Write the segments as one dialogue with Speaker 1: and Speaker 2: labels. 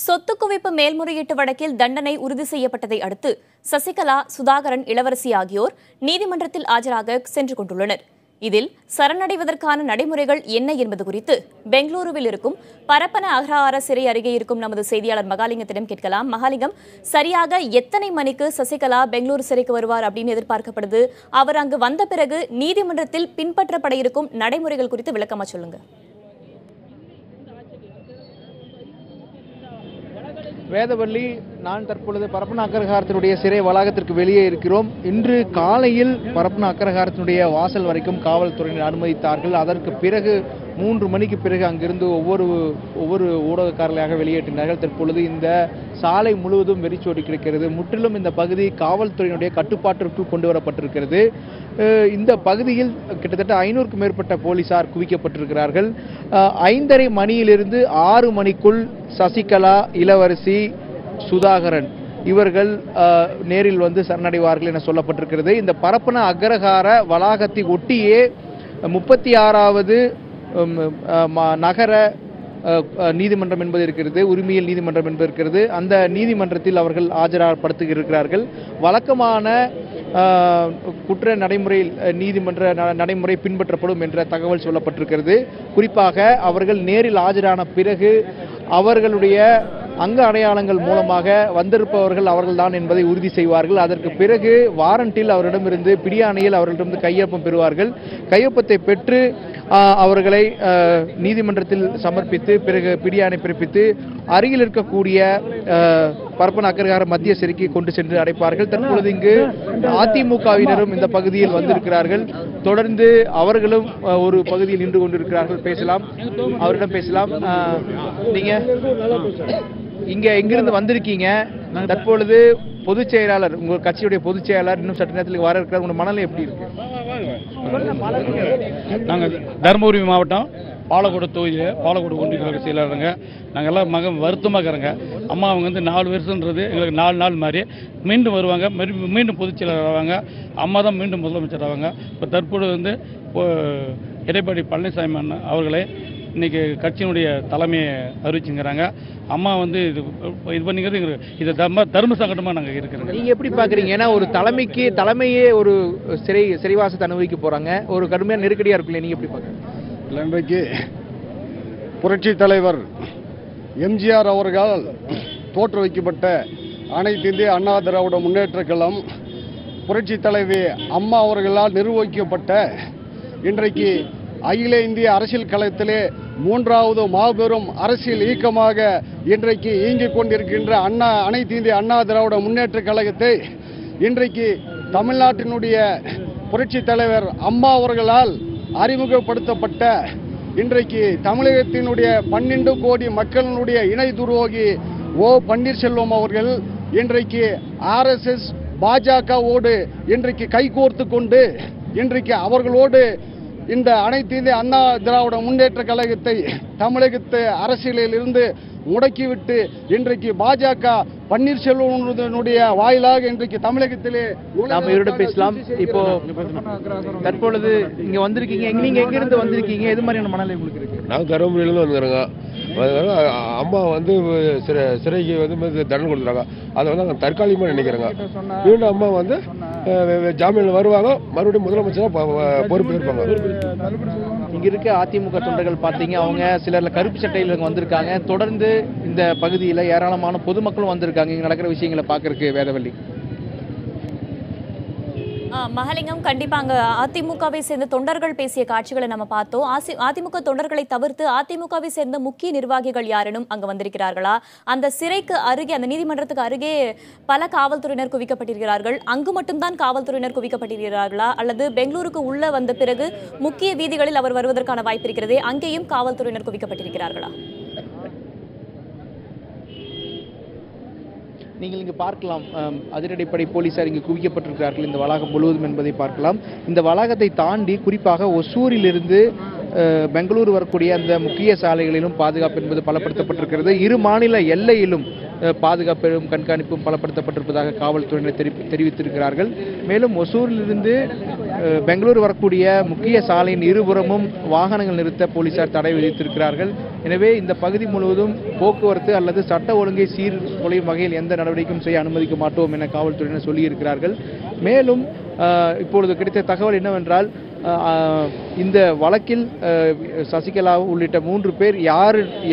Speaker 1: சொத்து குவிப்பு மேல்முறையீட்டு வழக்கில் தண்டனை உறுதி செய்யப்பட்டதை அடுத்து சசிகலா, சுதாகரன், இளவரசி ஆகியோர் நீதிமன்றத்தில் ஆஜராக சென்று கொண்டுள்ளனர். இதில் சரணடைவதற்கான நடைமுறைகள் என்ன என்பது குறித்து பெங்களூருவில் இருக்கும் பரப்பன அக்ரஹார சிறை அருகே இருக்கும் நமது செய்தியாளர் மகாலிங்கத்திடம் கேட்கலாம். மகாலிங்கம், சரியாக எத்தனை மணிக்கு சசிகலா பெங்களூரு சிறைக்கு வருவார் அப்படின்னு எதிர்பார்க்கப்படுது? அவர் அங்கு வந்த பிறகு நீதிமன்றத்தில் பின்பற்றப்பட இருக்கும் நடைமுறைகள் குறித்து விளக்கமா சொல்லுங்க.
Speaker 2: வேதவள்ளி, நான் தற்பொழுது பரப்பன அக்ரஹாரத்தினுடைய சிறை வளாகத்திற்கு வெளியே இருக்கிறோம். இன்று காலையில் பரப்பன அக்ரஹாரத்தினுடைய வாசல் வரைக்கும் காவல்துறையினர் அனுமதித்தார்கள். அதற்கு பிறகு 3 மணிக்கு பிறகு அங்கிருந்து ஒவ்வொரு ஊடகக்காரர்களாக வெளியேற்றினார்கள். தற்பொழுது இந்த சாலை முழுவதும் வெறிச்சோடி கிடக்கிறது. முற்றிலும் இந்த பகுதி காவல்துறையினுடைய கட்டுப்பாட்டிற்குள் கொண்டு வரப்பட்டிருக்கிறது. இந்த பகுதியில் கிட்டத்தட்ட 500க்கும் மேற்பட்ட போலீசார் குவிக்கப்பட்டிருக்கிறார்கள். 5:30 மணியிலிருந்து 6 மணிக்குள் சசிகலா, இளவரசி, சுதாகரன் இவர்கள் நேரில் வந்து சரணடைவார்கள் என சொல்லப்பட்டிருக்கிறது. இந்த பரப்பன அக்ரஹார வளாகத்தை ஒட்டியே 36வது நகர நீதிமன்றம் என்பது இருக்கிறது, உரிமையியல் நீதிமன்றம் என்பது இருக்கிறது. அந்த நீதிமன்றத்தில் அவர்கள் ஆஜர்படுத்துகிறார்கள். வழக்கமான குற்ற நடைமுறை நீதிமன்ற நடைமுறை பின்பற்றப்படும் என்ற தகவல் சொல்லப்பட்டிருக்கிறது. குறிப்பாக அவர்கள் நேரில் ஆஜரான பிறகு அவர்களுடைய அங்க அடையாளங்கள் மூலமாக வந்திருப்பவர்கள் அவர்கள்தான் என்பதை உறுதி செய்வார்கள். அதற்கு பிறகு வாரண்டில் அவரிடமிருந்து, பிடியாணையில் அவர்களிடமிருந்து கையொப்பம் பெறுவார்கள். கையொப்பத்தை பெற்று அவர்களை நீதிமன்றத்தில் சமர்ப்பித்து பிறகு பிடியாணை பிறப்பித்து அருகில் இருக்கக்கூடிய பரப்பன அக்ரஹார மத்திய சிறைக்கு கொண்டு சென்று அடைப்பார்கள். தற்பொழுது இங்கு அதிமுகவினரும் இந்த பகுதியில் வந்திருக்கிறார்கள். தொடர்ந்து அவர்களும் ஒரு பகுதியில் நின்று கொண்டிருக்கிறார்கள். பேசலாம், அவரிடம் பேசலாம். நீங்க இங்க எங்கிருந்து வந்திருக்கீங்க? தற்பொழுது பொதுச் செயலாளர், உங்கள் கட்சியுடைய பொதுச் செயலாளர் இன்னும் சற்று நேரத்தில் வர இருக்கிறார். உங்க மனநிலை எப்படி இருக்கு?
Speaker 3: நாங்கள் தருமபுரி மாவட்டம் பாலக்கோடு தொகுதியில் பாலக்கோடு ஒன்றிய கழக செயலாளருங்க. நாங்கள் எல்லாம் வருத்தமாக இருக்கிறோங்க. அம்மா அவங்க வந்து 4 வருஷன்றது எங்களுக்கு 4 நாள் மாதிரி மீண்டும் வருவாங்க, மீண்டும் பொதுச் செயலாளர் ஆவாங்க. அம்மா தான் மீண்டும் முதலமைச்சர் ஆவாங்க. இப்போ தற்போது வந்து எடப்பாடி பழனிசாமி அண்ணன் அவர்களே இன்னைக்கு கட்சியினுடைய தலைமையை அறிவிச்சுங்கிறாங்க. அம்மா வந்து இது பண்ணிக்கிறது இது தர்ம சங்கடமாக நாங்கள் இருக்கிறோங்க.
Speaker 2: நீங்கள் எப்படி பார்க்குறீங்க? ஏன்னா ஒரு தலைமையே ஒரு சிறைவாசத்தை அனுபவிக்க போகிறாங்க. ஒரு கடுமையான நெருக்கடியாக இருக்குல்ல, நீங்கள் எப்படி பார்க்குறீங்க?
Speaker 4: இன்றைக்கு புரட்சி தலைவர் எம்ஜிஆர் அவர்களால் தோற்றுவிக்கப்பட்ட அனைத்து இந்திய அண்ணா திராவிட முன்னேற்ற கழகம், புரட்சி தலைவி அம்மா அவர்களால் நிர்வகிக்கப்பட்ட இன்றைக்கு அகில இந்திய அரசியல் களத்திலே 3வது மாபெரும் அரசியல் இயக்கமாக இன்றைக்கு இயங்கிக் கொண்டிருக்கின்ற அனைத்து இந்திய அண்ணா திராவிட முன்னேற்ற கழகத்தை இன்றைக்கு தமிழ்நாட்டினுடைய புரட்சி தலைவர் அம்மா அவர்களால் அறிமுகப்படுத்தப்பட்ட இன்றைக்கு தமிழகத்தினுடைய 12 கோடி மக்களினுடைய இணை துரோகி ஓ பன்னீர்செல்வம் அவர்கள் இன்றைக்கு RSS பாஜகவோடு இன்றைக்கு கைகோர்த்து கொண்டு இன்றைக்கு அவர்களோடு இந்த அனைத்து இந்திய அண்ணா திராவிட முன்னேற்ற கழகத்தை தமிழகத்து அரசியலில் இருந்து முடக்கிவிட்டு இன்றைக்கு பாஜக பன்னீர்செல்வனுடைய வாயிலாக இன்றைக்கு தமிழகத்திலே
Speaker 2: நாம் இவரிடம் பேசலாம். இப்போ தற்பொழுது இங்க வந்திருக்கீங்க, நீங்க எங்கிருந்து வந்திருக்கீங்க? எது மாதிரியான மனநிலை உங்களுக்கு இருக்கு?
Speaker 5: நாங்கள் தருமபுரியிலிருந்து வந்துக்கிறோங்க. அம்மா வந்து சிறைக்கு வந்து தண்டனை கொடுத்துறாங்க. அதை வந்து நாங்கள் தற்காலிகமாக நினைக்கிறோங்க. மீண்டும் அம்மா வந்து ஜாமீனில் வருவாங்க, மறுபடியும் முதலமைச்சராக பொறுப்பு இருப்பாங்க.
Speaker 2: இங்க இருக்க அதிமுக தொண்டர்கள் பார்த்தீங்க, அவங்க சிலர்ல கருப்பு சட்டையில் வந்திருக்காங்க. தொடர்ந்து இந்த பகுதியில் ஏராளமான பொதுமக்களும் வந்திருக்காங்க இங்க நடக்கிற விஷயங்களை பார்க்கறதுக்கு. வேதவள்ளி,
Speaker 1: மகாலிங்கம், கண்டிப்பா அங்க அதிமுகவை சேர்ந்த தொண்டர்கள் பேசிய காட்சிகளை நம்ம பார்த்தோம். அதிமுக தொண்டர்களை தவிர்த்து அதிமுகவை சேர்ந்த முக்கிய நிர்வாகிகள் யாரேனும் அங்க வந்திருக்கிறார்களா? அந்த சிறைக்கு அருகே, அந்த நீதிமன்றத்துக்கு அருகே பல காவல்துறையினர் குவிக்கப்பட்டிருக்கிறார்கள். அங்கு மட்டும்தான் காவல்துறையினர் குவிக்கப்பட்டிருக்கிறார்களா, அல்லது பெங்களூருக்கு உள்ள வந்த பிறகு முக்கிய வீதிகளில் அவர் வருவதற்கான வாய்ப்பு இருக்கிறதே, அங்கேயும் காவல்துறையினர் குவிக்கப்பட்டிருக்கிறார்களா?
Speaker 2: நீங்கள் இங்கு பார்க்கலாம், அதிரடிப்படை போலீசார் இங்கு குவிக்கப்பட்டிருக்கிறார்கள் இந்த வளாகம் முழுவதும் என்பதை பார்க்கலாம். இந்த வளாகத்தை தாண்டி குறிப்பாக ஒசூரிலிருந்து பெங்களூரு வரக்கூடிய அந்த முக்கிய சாலைகளிலும் பாதுகாப்பு என்பது பலப்படுத்தப்பட்டிருக்கிறது. இரு மாநில எல்லையிலும் பாதுகாப்பும் கண்காணிப்பும் பலப்படுத்தப்பட்டிருப்பதாக காவல்துறையினர் தெரிவித்திருக்கிறார்கள். மேலும் ஒசூரிலிருந்து பெங்களூரு வரக்கூடிய முக்கிய சாலையின் இருபுறமும் வாகனங்கள் நிறுத்த போலீசார் தடை விதித்திருக்கிறார்கள். எனவே இந்த பகுதி முழுவதும் போக்குவரத்து அல்லது சட்ட ஒழுங்கை சீர்குலையும் வகையில் எந்த நடவடிக்கையும் செய்ய அனுமதிக்க மாட்டோம் என காவல்துறையினர் சொல்லியிருக்கிறார்கள். மேலும் இப்பொழுது கிடைத்த தகவல் என்னவென்றால், இந்த வழக்கில் சசிகலா உள்ளிட்ட 3 பேர்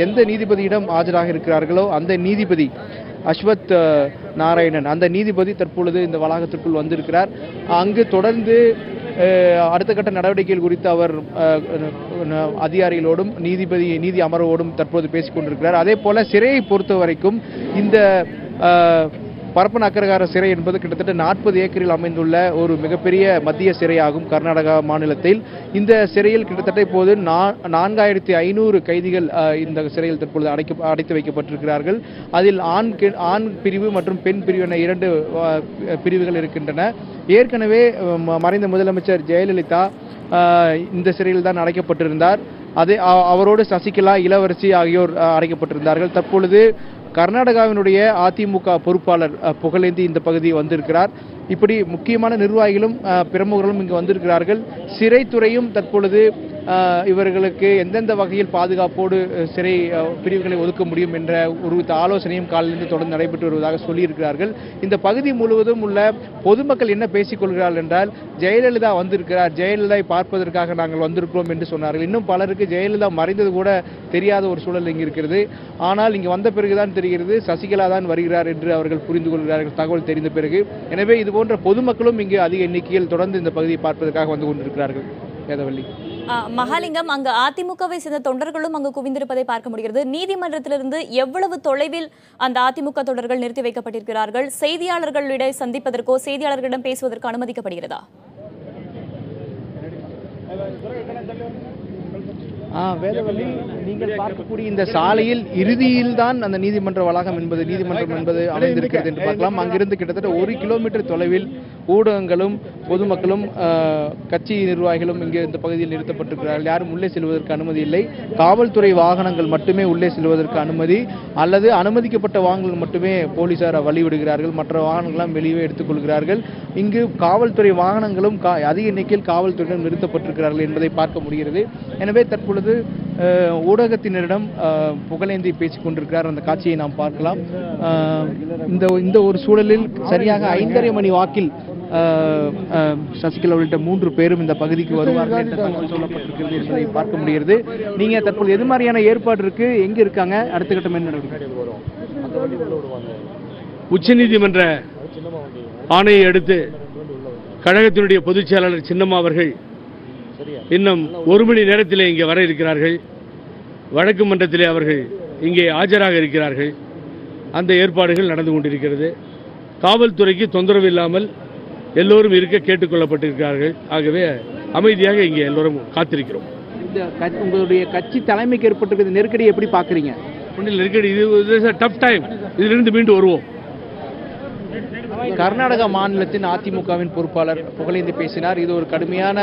Speaker 2: எந்த நீதிபதியிடம் ஆஜராக இருக்கிறார்களோ அந்த நீதிபதி அஸ்வத் நாராயணன், அந்த நீதிபதி தற்பொழுது இந்த வளாகத்திற்குள் வந்திருக்கிறார். அங்கு தொடர்ந்து அடுத்த கட்ட நடவடிக்கைகள் குறித்து அவர் அதிகாரிகளோடும் நீதி அமர்வோடும் தற்போது பேசிக் கொண்டிருக்கிறார். அதே போல சிறையை பொறுத்த வரைக்கும் இந்த பரப்பன அக்ரஹார சிறை என்பது கிட்டத்தட்ட 40 ஏக்கரில் அமைந்துள்ள ஒரு மிகப்பெரிய மத்திய சிறையாகும் கர்நாடகா மாநிலத்தில். இந்த சிறையில் கிட்டத்தட்ட இப்போது 4500 கைதிகள் இந்த சிறையில் தற்பொழுது அடைத்து வைக்கப்பட்டிருக்கிறார்கள். அதில் ஆண் பிரிவு மற்றும் பெண் பிரிவு என 2 பிரிவுகள் இருக்கின்றன. ஏற்கனவே மறைந்த முதலமைச்சர் ஜெயலலிதா இந்த சிறையில் தான் அடைக்கப்பட்டிருந்தார். அவரோடு சசிகலா, இளவரசி ஆகியோர் அடைக்கப்பட்டிருந்தார்கள். தற்பொழுது கர்நாடகாவினுடைய அதிமுக பொறுப்பாளர் புகழேந்தி இந்த பகுதியை வந்திருக்கிறார். இப்படி முக்கியமான நிர்வாகிகளும் பிரமுகர்களும் இங்கு வந்திருக்கிறார்கள். சிறைத்துறையும் தற்பொழுது இவர்களுக்கு எந்தெந்த வகையில் பாதுகாப்போடு சிறை பிரிவுகளை ஒதுக்க முடியும் என்ற ஒரு ஆலோசனையும் காலையிலிருந்து தொடர்ந்து நடைபெற்று வருவதாக சொல்லியிருக்கிறார்கள். இந்த பகுதி முழுவதும் உள்ள பொதுமக்கள் என்ன பேசிக் கொள்கிறார்கள் என்றால், ஜெயலலிதா வந்திருக்கிறார், ஜெயலலிதாவை பார்ப்பதற்காக நாங்கள் வந்திருக்கிறோம் என்று சொன்னார்கள். இன்னும் பலருக்கு ஜெயலலிதா மறைந்தது கூட தெரியாத ஒரு சூழல் இங்கு இருக்கிறது. ஆனால் இங்கு வந்த பிறகுதான் தெரிகிறது சசிகலா தான் வருகிறார் என்று அவர்கள் புரிந்து கொள்கிறார்கள், தகவல் தெரிந்த பிறகு. எனவே இதுபோன்ற பொதுமக்களும் இங்கு அதிக எண்ணிக்கையில் தொடர்ந்து இந்த பகுதியை பார்ப்பதற்காக வந்து கொண்டிருக்கிறார்கள். வேதவள்ளி,
Speaker 1: மகாலிங்கம், அங்கு அதிமுகவை சேர்ந்த தொண்டர்களும் அங்கு குவிந்திருப்பதை பார்க்க முடிகிறது. நீதிமன்றத்திலிருந்து எவ்வளவு தொலைவில் அந்த அதிமுக தொண்டர்கள் நிறுத்தி வைக்கப்பட்டிருக்கிறார்கள்? செய்தியாளர்களிடம் சந்திப்பதற்கோ செய்தியாளர்களிடம் பேசுவதற்கு அனுமதிக்கப்படுகிறதா?
Speaker 2: வேதவள்ளி, நீங்கள் பார்க்கக்கூடிய இந்த சாலையில் இறுதியில் தான் அந்த நீதிமன்றம் என்பது அமைந்திருக்கிறது என்று பார்க்கலாம். அங்கிருந்து கிட்டத்தட்ட 1 கிலோமீட்டர் தொலைவில் ஊடகங்களும் பொதுமக்களும் கட்சி நிர்வாகிகளும் இங்கே இந்த பகுதியில் நிறுத்தப்பட்டிருக்கிறார்கள். யாரும் உள்ளே செல்வதற்கு அனுமதி இல்லை. காவல்துறை வாகனங்கள் மட்டுமே உள்ளே செல்வதற்கு அனுமதி, அல்லது அனுமதிக்கப்பட்ட வாகனங்கள் மட்டுமே போலீசார் வழிவிடுகிறார்கள். மற்ற வாகனங்களாம் வெளியே எடுத்துக்கொள்கிறார்கள். இங்கு காவல்துறை வாகனங்களும் அதிக எண்ணிக்கையில் காவல்துறையினர் நிறுத்தப்பட்டிருக்கிறார்கள் என்பதை பார்க்க முடிகிறது. எனவே தற்பொழுது ஊடகத்தினரிடம் புகழேந்தி பேசிக் கொண்டிருக்கிறார். அந்த காட்சியை நாம் பார்க்கலாம். இந்த ஒரு சூழலில் சரியாக 5:30 மணி வாக்கில் சசிகலா உள்ளிட்ட 3 பேரும் இந்த பகுதிக்கு வருவார்கள் என்று தகவல் சொல்லப்பட்டிருக்கிறது என்பதை பார்க்க முடிகிறது. நீங்க தற்போது எது மாதிரியான ஏற்பாடு இருக்கு, எங்க இருக்காங்க, அடுத்த கட்டம் என்ன நடவடிக்கை?
Speaker 6: உச்சநீதிமன்ற ஆணையை அடுத்து கழகத்தினுடைய பொதுச் செயலாளர் சின்னம்மா அவர்கள் இன்னும் 1 மணி நேரத்திலே இங்கே வர இருக்கிறார்கள். வழக்கு மன்றத்திலே அவர்கள் இங்கே ஆஜராக இருக்கிறார்கள். அந்த ஏற்பாடுகள் நடந்து கொண்டிருக்கிறது. காவல்துறைக்கு தொந்தரவு இல்லாமல் எல்லோரும் இருக்க கேட்டுக் கொள்ளப்பட்டிருக்கிறார்கள். ஆகவே அமைதியாக இங்கே எல்லோரும் காத்திருக்கிறோம்.
Speaker 2: உங்களுடைய கட்சி தலைமைக்கு ஏற்பட்டிருக்கிற நெருக்கடி எப்படி பார்க்குறீங்க?
Speaker 6: ஒன்றில் நெருக்கடி, இது டஃப் டைம். இதிலிருந்து மீண்டு வருவோம்.
Speaker 2: கர்நாடகா மாநிலத்தின் அதிமுகவின் பொறுப்பாளர் புகழேந்தி பேசினார். இது ஒரு கடுமையான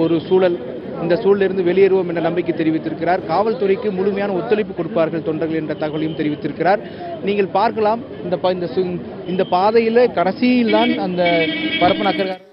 Speaker 2: ஒரு சூழல். இந்த சூழலிருந்து வெளியேறுவோம் என்ற நம்பிக்கை தெரிவித்திருக்கிறார். காவல்துறைக்கு முழுமையான ஒத்துழைப்பு கொடுப்பார்கள் தொண்டர்கள் என்ற தகவலையும் தெரிவித்திருக்கிறார். நீங்கள் பார்க்கலாம், இந்த பாதையில் கடைசியில் தான் அந்த பரப்பன அக்கரஹார